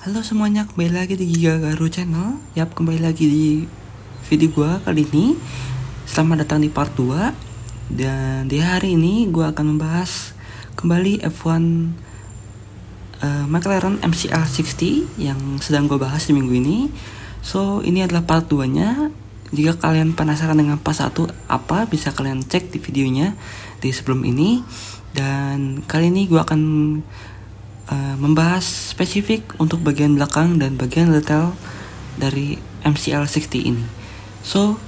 Halo semuanya, kembali lagi di Giga Garu Channel. Yap, kembali lagi di video gue kali ini. Selamat datang di part 2. Dan di hari ini gue akan membahas kembali F1 McLaren MCL60 yang sedang gue bahas di minggu ini. So, ini adalah part 2 nya. Jika kalian penasaran dengan part 1 apa, bisa kalian cek di videonya di sebelum ini. Dan kali ini gue akan membahas spesifik untuk bagian belakang dan bagian detail dari MCL60 ini. So,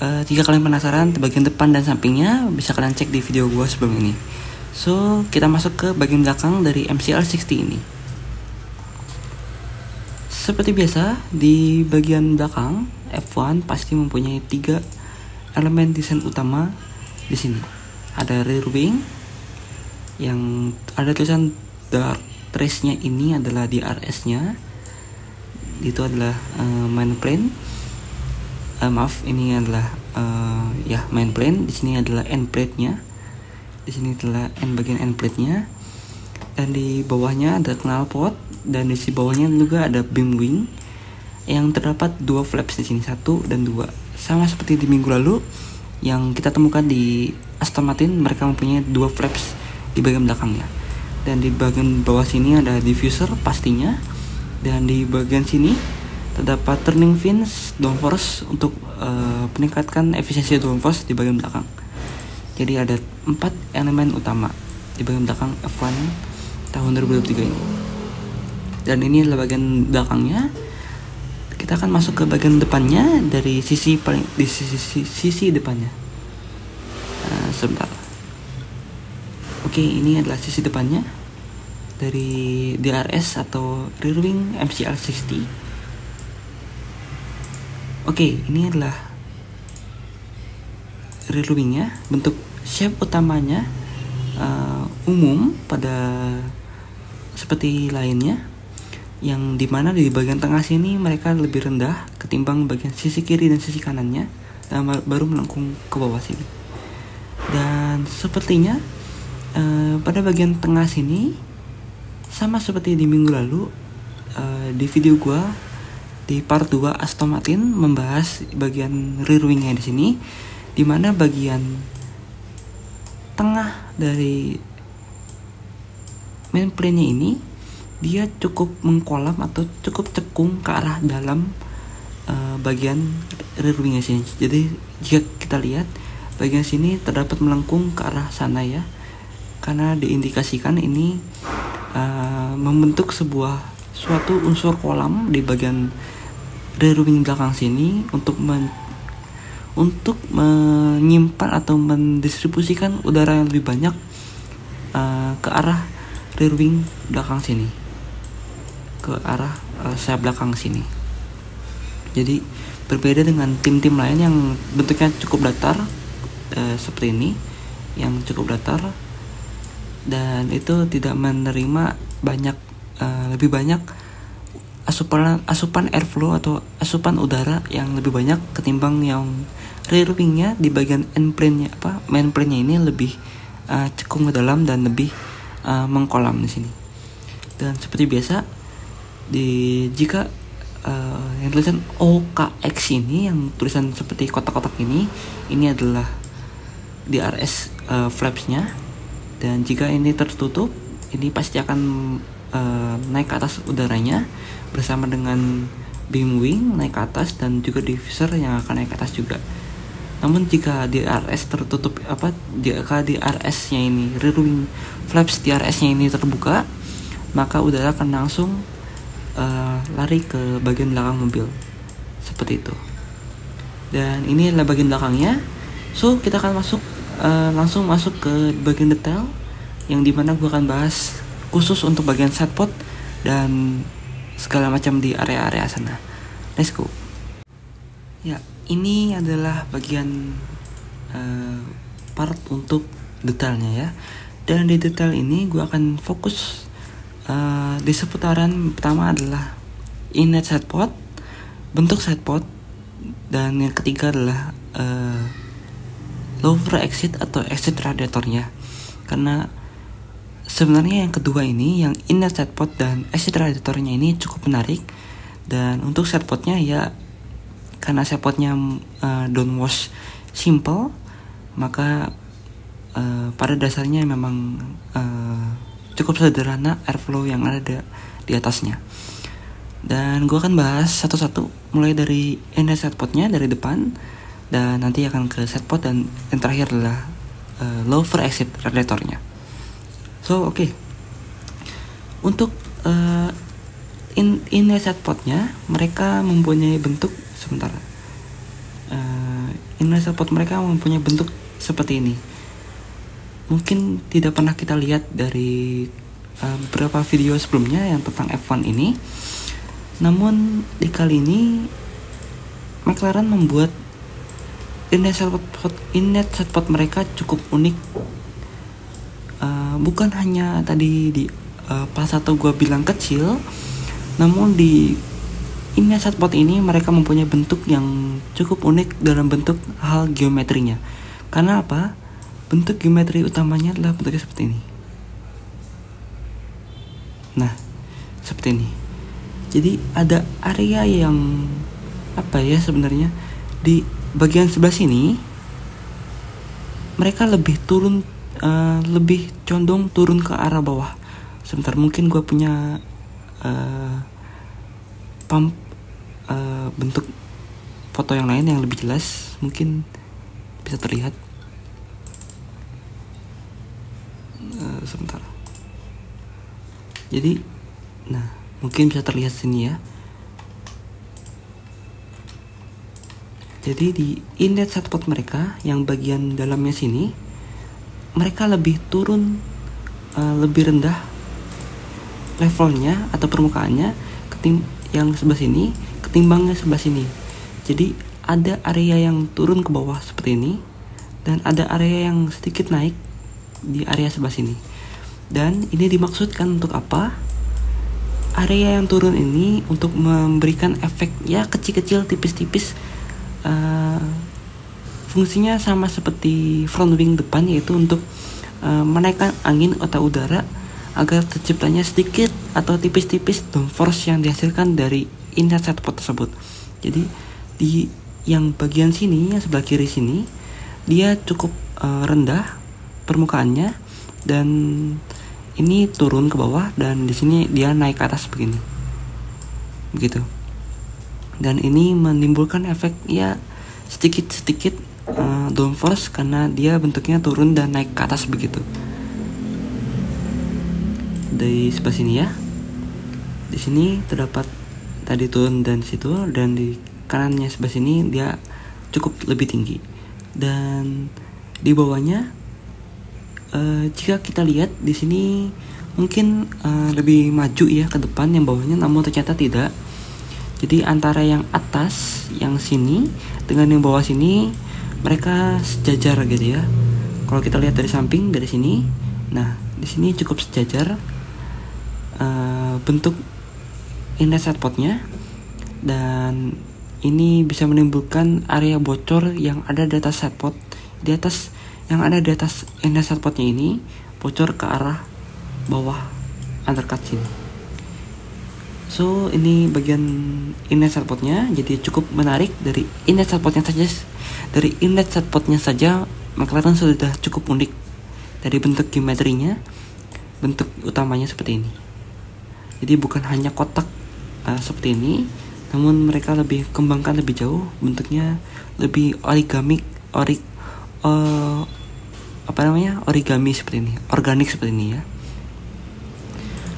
jika kalian penasaran di bagian depan dan sampingnya, bisa kalian cek di video gue sebelum ini. So, kita masuk ke bagian belakang dari MCL60 ini. Seperti biasa, di bagian belakang F1 pasti mempunyai 3 elemen desain utama di sini. Ada rear wing yang ada tulisan dark trace-nya, ini adalah DRS-nya. Itu adalah main plane. Ini adalah main plane. Di sini adalah end plate-nya. Di sini adalah bagian end plate-nya. Dan di bawahnya ada knalpot, dan di sisi bawahnya juga ada beam wing yang terdapat 2 flaps di sini, 1 dan 2. Sama seperti di minggu lalu yang kita temukan di Aston Martin, mereka mempunyai 2 flaps di bagian belakangnya. Dan di bagian bawah sini ada diffuser pastinya. Dan di bagian sini terdapat turning fins, downforce untuk meningkatkan efisiensi downforce di bagian belakang. Jadi ada 4 elemen utama di bagian belakang F1 tahun 2023 ini. Dan ini adalah bagian belakangnya. Kita akan masuk ke bagian depannya dari sisi sisi depannya. Sebentar. Oke, ini adalah sisi depannya dari DRS atau rear wing MCL60. Oke, ini adalah rear wingnya. Bentuk shape utamanya umum pada seperti lainnya, yang dimana di bagian tengah sini mereka lebih rendah ketimbang bagian sisi kiri dan sisi kanannya, dan baru melengkung ke bawah sini. Dan sepertinya pada bagian tengah sini sama seperti di minggu lalu, di video gua di part 2 Aston Martin membahas bagian rear wingnya di sini, dimana bagian tengah dari main plane-nya ini dia cukup mengkolam atau cukup cekung ke arah dalam bagian rear wingnya sini. Jadi jika kita lihat bagian sini terdapat melengkung ke arah sana ya, karena diindikasikan ini membentuk suatu unsur kolam di bagian rear wing belakang sini untuk menyimpan atau mendistribusikan udara yang lebih banyak ke arah rear wing belakang sini, ke arah sayap belakang sini. Jadi berbeda dengan tim-tim lain yang bentuknya cukup datar seperti ini, yang cukup datar, dan itu tidak menerima lebih banyak asupan airflow atau asupan udara yang lebih banyak ketimbang yang rear wingnya di bagian main plane-nya ini lebih cekung ke dalam dan lebih mengkolam di sini. Dan seperti biasa, jika yang tulisan OKX ini, yang tulisan seperti kotak-kotak ini adalah DRS flaps-nya. Dan jika ini tertutup, ini pasti akan naik ke atas udaranya bersama dengan beam wing naik ke atas, dan juga diffuser yang akan naik ke atas juga. Namun jika DRS tertutup, jika DRS-nya ini, rear wing flaps DRS-nya ini terbuka, maka udara akan langsung lari ke bagian belakang mobil seperti itu. Dan ini adalah bagian belakangnya. So, kita akan langsung masuk ke bagian detail, yang dimana gue akan bahas khusus untuk bagian sidepod dan segala macam di area-area sana. Let's go. Ya, ini adalah bagian part untuk detailnya ya. Dan di detail ini gue akan fokus di seputaran pertama adalah inlet sidepod, bentuk sidepod, dan yang ketiga adalah lower exit atau exit radiatornya. Karena sebenarnya yang kedua ini, yang inner setpot dan exit radiatornya ini cukup menarik. Dan untuk setpotnya ya, karena setpotnya downwash simple, maka pada dasarnya memang cukup sederhana airflow yang ada di atasnya. Dan gue akan bahas satu-satu, mulai dari inner setpotnya dari depan, dan nanti akan ke setpot, dan yang terakhir adalah lower exit radiatornya. So oke. Untuk inner setpotnya, mereka mempunyai bentuk inner setpot mereka mempunyai bentuk seperti ini. Mungkin tidak pernah kita lihat dari beberapa video sebelumnya yang tentang F1 ini. Namun di kali ini McLaren membuat inner setpot mereka cukup unik. Bukan hanya tadi di pas satu gue bilang kecil, namun di inner setpot ini mereka mempunyai bentuk yang cukup unik dalam bentuk hal geometrinya. Karena apa? Bentuk geometri utamanya adalah bentuknya seperti ini. Nah, seperti ini. Jadi ada area yang sebenarnya di bagian sebelah sini mereka lebih condong turun ke arah bawah. Sebentar, mungkin gue punya bentuk foto yang lain yang lebih jelas, mungkin bisa terlihat. Sebentar. Jadi, mungkin bisa terlihat sini ya. Jadi di inner setpot mereka yang bagian dalamnya sini, mereka lebih turun, lebih rendah levelnya atau permukaannya yang sebelah sini ketimbangnya sebelah sini. Jadi ada area yang turun ke bawah seperti ini, dan ada area yang sedikit naik di area sebelah sini. Dan ini dimaksudkan untuk apa? Area yang turun ini untuk memberikan efek ya kecil-kecil, tipis-tipis. Fungsinya sama seperti front wing depan, yaitu untuk menaikkan angin atau udara agar terciptanya sedikit atau tipis-tipis downforce yang dihasilkan dari inner setpot tersebut. Jadi di yang bagian sini, yang sebelah kiri sini, dia cukup rendah permukaannya, dan ini turun ke bawah, dan di sini dia naik ke atas begini, begitu. Dan ini menimbulkan efek ya sedikit-sedikit downforce karena dia bentuknya turun dan naik ke atas begitu. Dari sebelah sini ya, di sini terdapat tadi turun dan situ, dan di kanannya sebelah sini dia cukup lebih tinggi. Dan di bawahnya, jika kita lihat di sini mungkin lebih maju ya ke depan yang bawahnya, namun ternyata tidak. Jadi antara yang atas, yang sini dengan yang bawah sini, mereka sejajar gitu ya. Kalau kita lihat dari samping dari sini, nah di sini cukup sejajar bentuk inner setpotnya, dan ini bisa menimbulkan area bocor yang ada di atas setpot, di atas yang ada di atas inner setpotnya ini bocor ke arah bawah undercut sini. So ini bagian inner setpotnya, jadi cukup menarik. Dari inner setpotnya saja McLaren sudah cukup unik. Dari bentuk geometrinya, bentuk utamanya seperti ini. Jadi bukan hanya kotak seperti ini, namun mereka lebih kembangkan lebih jauh, bentuknya lebih origami seperti ini, organik seperti ini ya.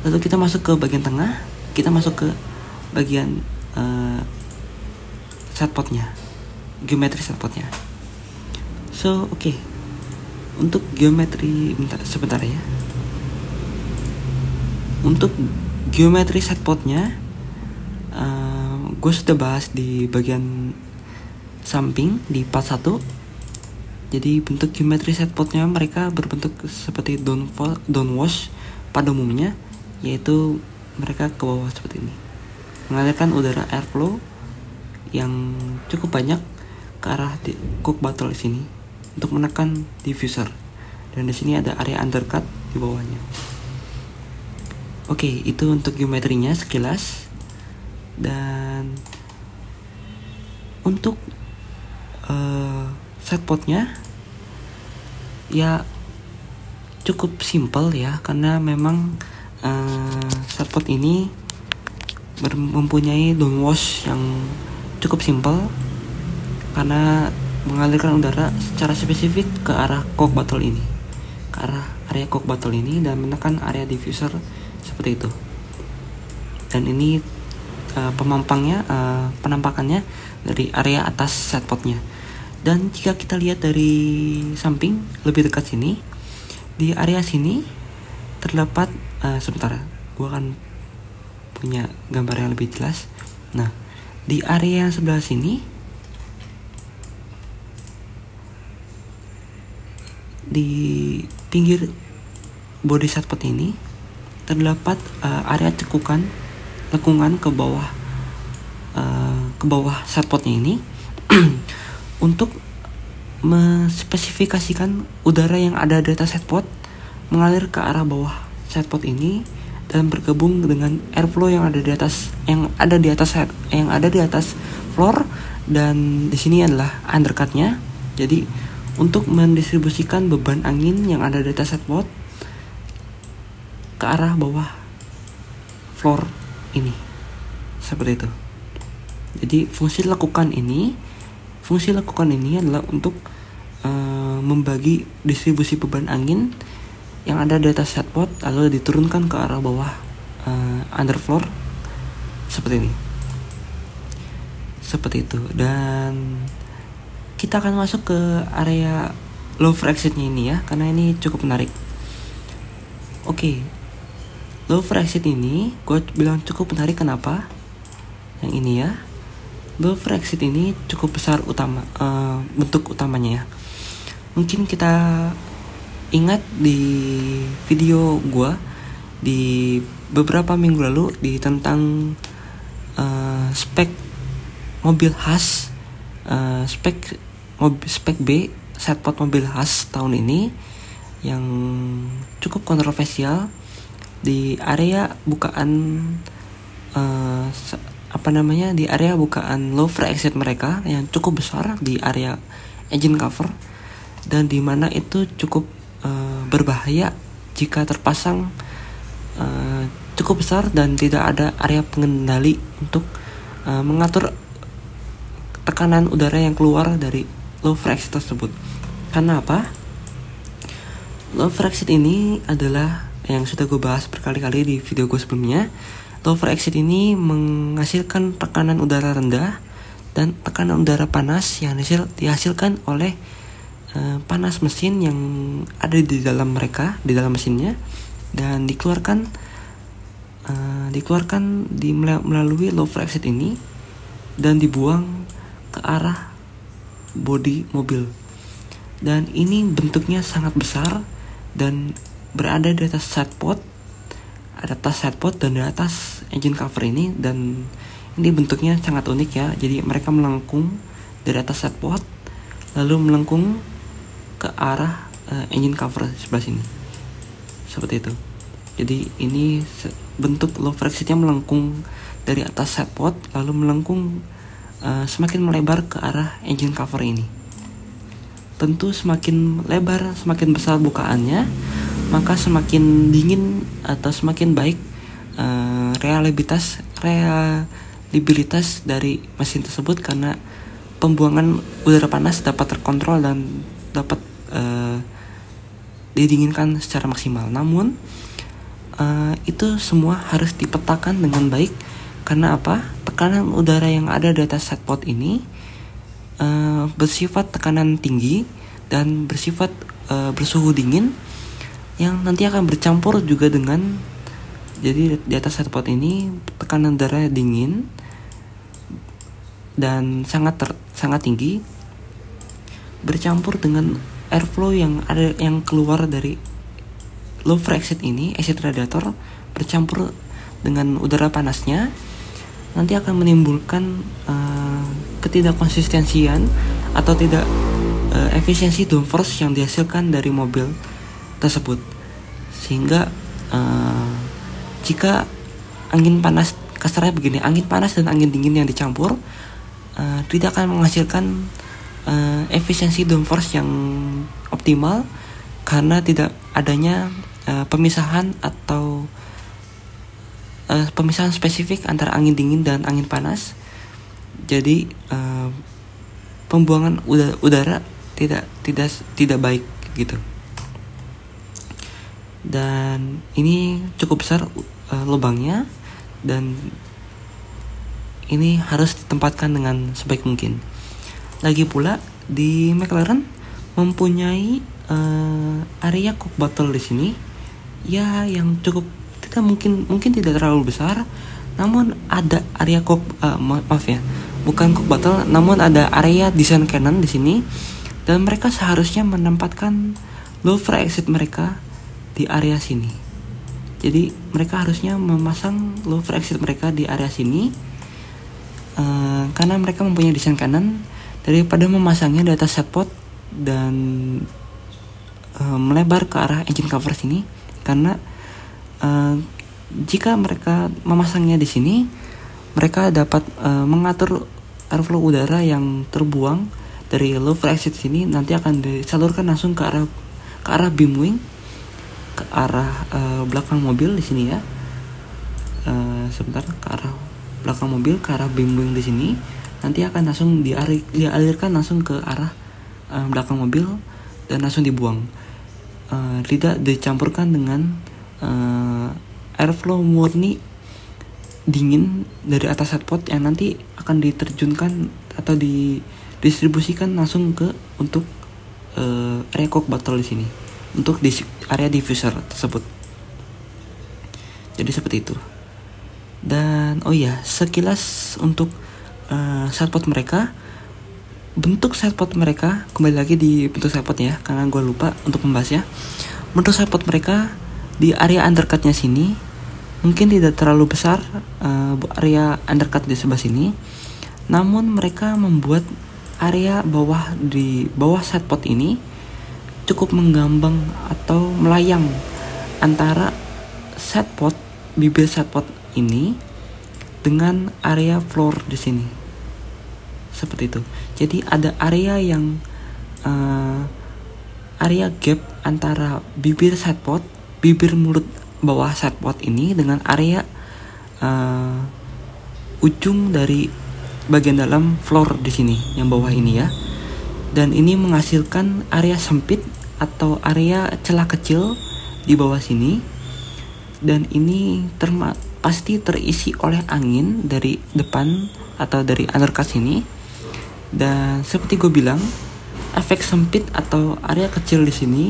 Lalu kita masuk ke bagian tengah, kita masuk ke bagian setpotnya, geometri setpotnya. So oke. Untuk geometri, sebentar ya. Untuk geometri setpotnya, gue sudah bahas di bagian samping di part 1. Jadi bentuk geometri setpotnya mereka berbentuk seperti downwash pada umumnya, yaitu mereka ke bawah seperti ini, mengalirkan udara airflow yang cukup banyak ke arah cook bottle di sini untuk menekan diffuser, dan di sini ada area undercut di bawahnya. Oke, itu untuk geometrinya sekilas. Dan untuk setpotnya ya cukup simple ya, karena memang setpot ini mempunyai downwash yang cukup simple karena mengalirkan udara secara spesifik ke arah coke bottle ini, ke arah area coke bottle ini, dan menekan area diffuser seperti itu. Dan ini penampakannya dari area atas setpotnya. Dan jika kita lihat dari samping lebih dekat sini, di area sini terdapat sebentar, gue akan punya gambar yang lebih jelas. Nah, di area yang sebelah sini, di pinggir body setpot ini terdapat area lekungan ke bawah setpotnya ini untuk menspesifikasikan udara yang ada di atas setpot mengalir ke arah bawah setpot ini dan bergabung dengan airflow yang ada di atas floor. Dan di sini adalah undercutnya. Jadi untuk mendistribusikan beban angin yang ada di atas setpot ke arah bawah floor ini, seperti itu. Jadi fungsi lekukan ini adalah untuk membagi distribusi beban angin yang ada di atas setpot lalu diturunkan ke arah bawah underfloor seperti ini, seperti itu. Dan kita akan masuk ke area low for exit-nya ini ya, karena ini cukup menarik. Oke, low for exit ini gue bilang cukup menarik kenapa? Yang ini ya, low for exit ini cukup besar bentuk utamanya ya. Mungkin kita ingat di video gue di beberapa minggu lalu tentang spek mobil khas, spek B setpot mobil khas tahun ini yang cukup kontroversial di area bukaan di area bukaan low for exit mereka yang cukup besar di area engine cover, dan di mana itu cukup berbahaya jika terpasang cukup besar dan tidak ada area pengendali untuk mengatur tekanan udara yang keluar dari low for exit tersebut. Karena apa? Low for exit ini adalah yang sudah gue bahas berkali-kali di video gue sebelumnya. Low for exit ini menghasilkan tekanan udara rendah dan tekanan udara panas yang dihasilkan oleh panas mesin yang ada di dalam mesinnya, dan dikeluarkan melalui low for exit ini dan dibuang ke arah bodi mobil. Dan ini bentuknya sangat besar dan berada di atas setpot, dan di atas engine cover ini. Dan ini bentuknya sangat unik ya. Jadi mereka melengkung dari atas setpot lalu melengkung ke arah engine cover sebelah sini, seperti itu. Jadi ini bentuk low for exit-nya melengkung dari atas setpot lalu melengkung semakin melebar ke arah engine cover ini. Tentu semakin lebar, semakin besar bukaannya, maka semakin dingin atau semakin baik reliabilitas dari mesin tersebut, karena pembuangan udara panas dapat terkontrol dan dapat didinginkan secara maksimal. Namun itu semua harus dipetakan dengan baik. Karena apa? Tekanan udara yang ada di atas setpot ini bersifat tekanan tinggi dan bersifat bersuhu dingin yang nanti akan bercampur juga dengan, jadi di atas setpot ini tekanan udara dingin dan sangat tinggi bercampur dengan airflow yang keluar dari low for exit ini, exit radiator, bercampur dengan udara panasnya, nanti akan menimbulkan ketidakkonsistensian atau tidak efisiensi downforce yang dihasilkan dari mobil tersebut, sehingga jika angin panas, kasarnya begini, angin panas dan angin dingin yang dicampur tidak akan menghasilkan efisiensi downforce yang optimal karena tidak adanya pemisahan atau pemisahan spesifik antara angin dingin dan angin panas. Jadi pembuangan udara tidak baik gitu. Dan ini cukup besar lubangnya, dan ini harus ditempatkan dengan sebaik mungkin. Lagi pula di McLaren mempunyai area cock bottle di sini ya yang cukup tidak mungkin tidak terlalu besar, namun ada area cock maaf ya, bukan cock bottle, namun ada area design cannon di sini, dan mereka seharusnya menempatkan low fire exit mereka di area sini. Jadi mereka harusnya memasang low fire exit mereka di area sini karena mereka mempunyai desain cannon, daripada memasangnya di atas setpot dan melebar ke arah engine cover sini. Karena jika mereka memasangnya di sini, mereka dapat mengatur airflow udara yang terbuang dari low fire exit sini nanti akan disalurkan langsung ke arah beam wing, ke arah belakang mobil di sini ya. Sebentar, ke arah belakang mobil, ke arah beam wing di sini, nanti akan langsung dialirkan langsung ke arah belakang mobil dan langsung dibuang. Tidak dicampurkan dengan airflow murni dingin dari atas setpot yang nanti akan diterjunkan atau didistribusikan langsung untuk area cock bottle di sini, untuk di area diffuser tersebut. Jadi seperti itu. Dan oh ya, sekilas untuk setpot mereka, bentuk setpot mereka, kembali lagi di bentuk setpot ya, karena gue lupa untuk membahasnya. Bentuk setpot mereka di area undercutnya sini mungkin tidak terlalu besar, area undercut di sebelah sini, namun mereka membuat area di bawah setpot ini cukup menggambang atau melayang antara setpot, bibir setpot ini dengan area floor di sini. Seperti itu. Jadi ada area yang area gap antara bibir setpot, bibir mulut bawah setpot ini dengan area ujung dari bagian dalam floor di sini yang bawah ini ya. Dan ini menghasilkan area sempit atau area celah kecil di bawah sini, dan ini pasti terisi oleh angin dari depan atau dari undercut sini. Dan seperti gue bilang, efek sempit atau area kecil di sini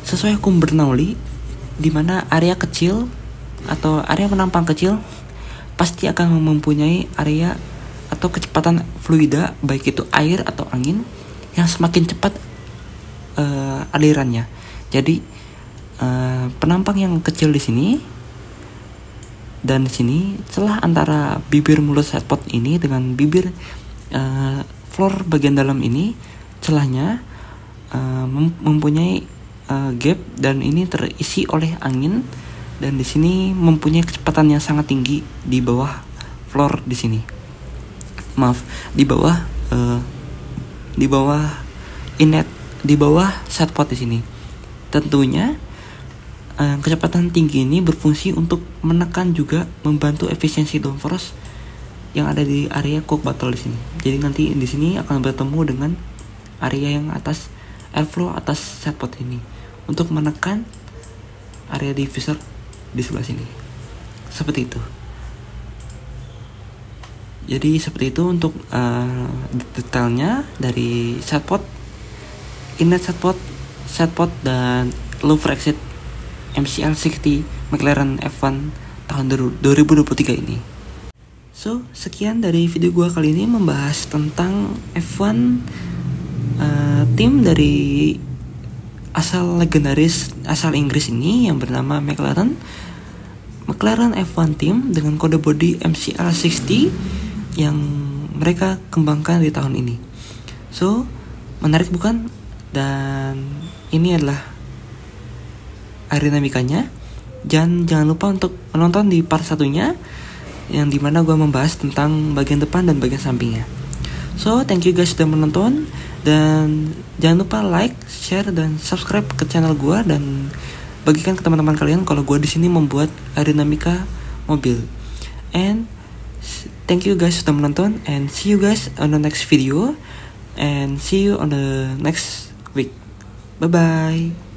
sesuai hukum Bernoulli, di mana area kecil atau area penampang kecil pasti akan mempunyai area atau kecepatan fluida, baik itu air atau angin, yang semakin cepat alirannya. Jadi penampang yang kecil di sini dan di sini, celah antara bibir mulut setpot ini dengan bibir floor bagian dalam ini, celahnya mempunyai gap, dan ini terisi oleh angin, dan di sini mempunyai kecepatan yang sangat tinggi di bawah floor di sini. Maaf, di bawah inlet, di bawah setpot di sini. Tentunya kecepatan tinggi ini berfungsi untuk menekan juga membantu efisiensi downforce yang ada di area cock bottle di sini. Jadi nanti di sini akan bertemu dengan area yang atas airflow atas setpot ini untuk menekan area diffuser di sebelah sini. Seperti itu. Jadi seperti itu untuk detailnya dari setpot, inlet setpot dan low fire exit MCL60 McLaren F1 tahun 2023 ini. So, sekian dari video gue kali ini membahas tentang F1 tim dari asal legendaris asal Inggris ini yang bernama McLaren F1 team dengan kode bodi MCL60 yang mereka kembangkan di tahun ini. So, menarik bukan? Dan ini adalah aerodinamikanya. jangan lupa untuk menonton di part satunya, yang dimana gue membahas tentang bagian depan dan bagian sampingnya. So, thank you guys sudah menonton, dan jangan lupa like, share, dan subscribe ke channel gue, dan bagikan ke teman-teman kalian kalau gue di sini membuat aerodinamika mobil. And thank you guys sudah menonton, and see you guys on the next video, and see you on the next week. Bye bye.